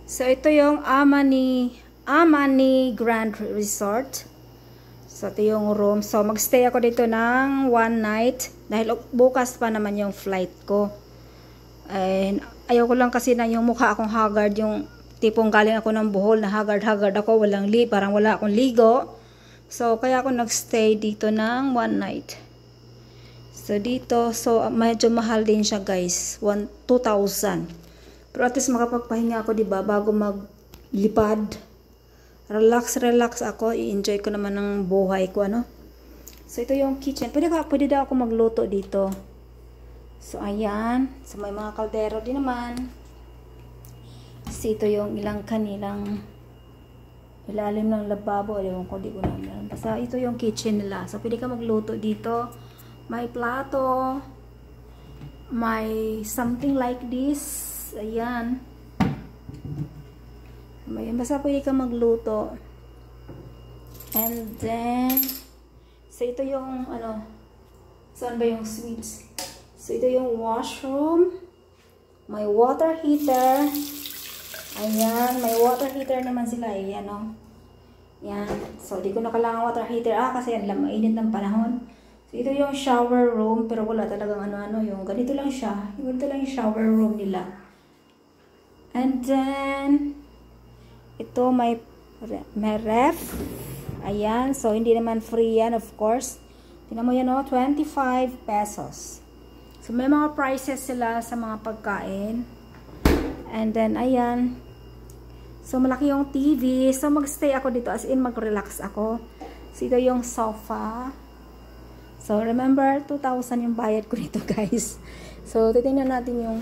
So, ito yung Amani Grand Resort. So, ito yung room. So, magstay ako dito ng one night. Dahil bukas pa naman yung flight ko. And, ayaw ko lang kasi na yung mukha akong haggard. Yung tipong galing ako ng Bohol na haggard ako. Parang wala akong ligo. So, kaya ako nagstay dito ng one night. So, dito. So, medyo mahal din siya guys. 2,000. Pero at least makapagpahinga ako, diba? Bago maglipad. Relax ako. I-enjoy ko naman ng buhay ko, ano? So, ito yung kitchen. Pwede daw ako magluto dito. So, ayan. So, may mga kaldero din naman. So, ito yung kanilang ilalim ng lababo. Ewan ko, di ko naman. Basta, ito yung kitchen nila. So, pwede ka magluto dito. May plato. May something like this. Ayan. Basta pwede ka magluto. And then, so ito yung, saan ba yung switch? So ito yung washroom. May water heater. Ayan, may water heater naman sila. Ayan, Ayan. So, di ko na kailangan water heater. Kasi mainit ng panahon. So, ito yung shower room. Pero wala talagang yung ganito lang siya. Ganito lang yung shower room nila. And then, ito may ref. Ayan. So, hindi naman free yan, of course. Tingnan mo yan, 25 pesos. So, may mga prices sila sa mga pagkain. And then, ayan. So, malaki yung TV. So, magstay ako dito. As in, mag-relax ako. So, ito yung sofa. So, remember, 2,000 yung bayad ko dito, guys. So, titingnan natin yung